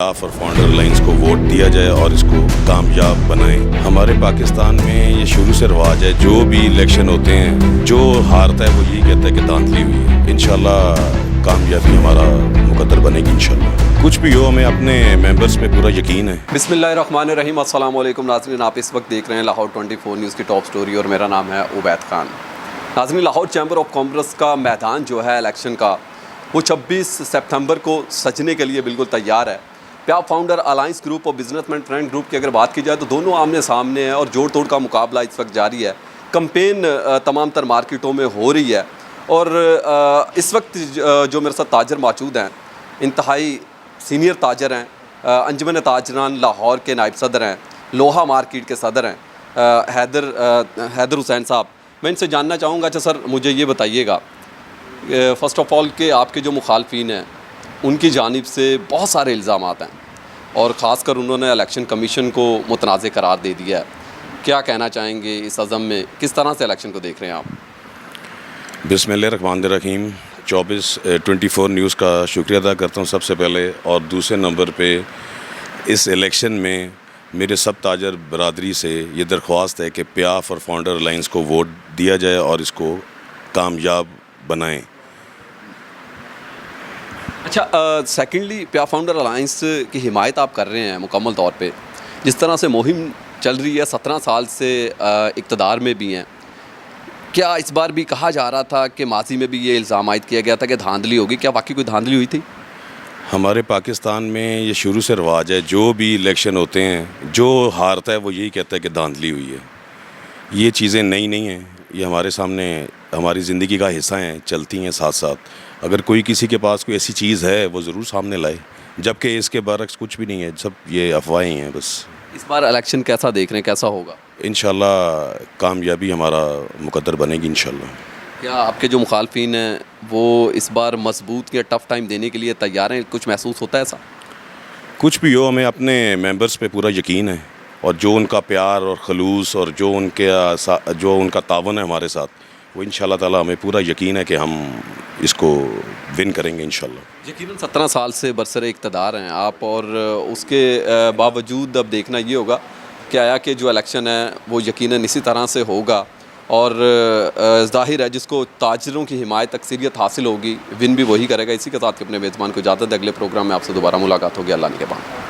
For founder lines को vote दिया जाए और इसको कामयाब बनाएं। हमारे पाकिस्तान में ये शुरू से रवाज है, जो भी इलेक्शन होते हैं जो हारता है वो यही कहता है कि धांधली हुई है। इंशाल्लाह कामयाबी हमारा मुकद्दर बनेगी इंशाल्लाह। कुछ भी हो, हमें अपने मेंबर्स पे पूरा यकीन है। बिस्मिल्लाहिर्रहमानिर्रहीम। अस्सलाम वालेकुम नाज़रीन, आप इस वक्त देख रहे हैं लाहौर 24 न्यूज़ की टॉप स्टोरी और मेरा नाम है उबैद खान। नाज़रीन, लाहौर चैम्बर ऑफ कॉमर्स का मैदान जो है इलेक्शन का वो 26 सितंबर को सजने के लिए बिल्कुल तैयार है। प्याप फाउंडर अलायंस ग्रुप और बिजनेसमैन फ्रेंड ग्रुप की अगर बात की जाए तो दोनों आमने सामने हैं और जोड़ तोड़ का मुकाबला इस वक्त जारी है। कंपेन तमाम तर मार्केटों में हो रही है और इस वक्त जो मेरे साथ ताजर मौजूद हैं, इंतहाई सीनियर ताजर हैं, अंजुमन ताजरान लाहौर के नायब सदर हैं, लोहा मार्केट के सदर हैं, हैदर हुसैन साहब। मैं इनसे जानना चाहूँगा, अच्छा सर मुझे ये बताइएगा फ़र्स्ट ऑफ़ ऑल कि आपके जो मुखालफिन हैं उनकी जानिब से बहुत सारे इल्ज़ामात हैं और ख़ासकर उन्होंने इलेक्शन कमीशन को मुतनाज़ करार दे दिया है। क्या कहना चाहेंगे इस अज़म में, किस तरह से इलेक्शन को देख रहे हैं आप? बिस्मिल्लाहिर्रहमानिर्रहीम। 24 न्यूज़ का शुक्रिया अदा करता हूँ सबसे पहले, और दूसरे नंबर पे इस इलेक्शन में मेरे सब ताजर बरादरी से ये दरख्वास्त है कि प्याप और फाउंडर लाइंस को वोट दिया जाए और इसको कामयाब बनाएं। अच्छा, सेकेंडली प्याप फाउंडर अलायंस की हिमायत आप कर रहे हैं मुकम्मल तौर पे। जिस तरह से मुहिम चल रही है, 17 साल से इक़्तिदार में भी हैं, क्या इस बार भी कहा जा रहा था कि माजी में भी ये इल्ज़ाम आयद किया गया था कि धांधली होगी, क्या वाकई कोई धांधली हुई थी? हमारे पाकिस्तान में ये शुरू से रवाज है, जो भी इलेक्शन होते हैं जो हारता है वो यही कहता है कि धांधली हुई है। ये चीज़ें नई नहीं हैं, ये हमारे सामने हमारी ज़िंदगी का हिस्सा हैं, चलती हैं साथ साथ। अगर कोई किसी के पास कोई ऐसी चीज़ है वो ज़रूर सामने लाए, जबकि इसके बरक्स कुछ भी नहीं है, सब ये अफवाहें हैं बस। इस बार इलेक्शन कैसा देख रहे हैं, कैसा होगा? इंशाल्लाह कामयाबी हमारा मुकद्दर बनेगी इंशाल्लाह। क्या आपके जो मुखालफिन हैं वो इस बार मजबूत या टफ़ टाइम देने के लिए तैयार हैं? कुछ महसूस होता है ऐसा? कुछ भी हो, हमें अपने मेंबर्स पे पूरा यकीन है और जो उनका प्यार और खलूस और जो उनका तावन है हमारे साथ, वो इंशाल्लाह ताला हमें पूरा यकीन है कि हम इसको विन करेंगे इंशाल्लाह। यकीनन 17 साल से बरसरे इक़्तिदार हैं आप, और उसके बावजूद अब देखना ये होगा कि आया कि जो इलेक्शन है वो यकीनन इसी तरह से होगा और ज़ाहिर है जिसको ताजरों की हिमायत अक्सरियत हासिल होगी, विन भी वही करेगा। इसी के साथ अपने मेज़बान को इजाज़त है। अगले प्रोग्राम में आपसे दोबारा मुलाकात होगी। अल्लाह ने के बाद।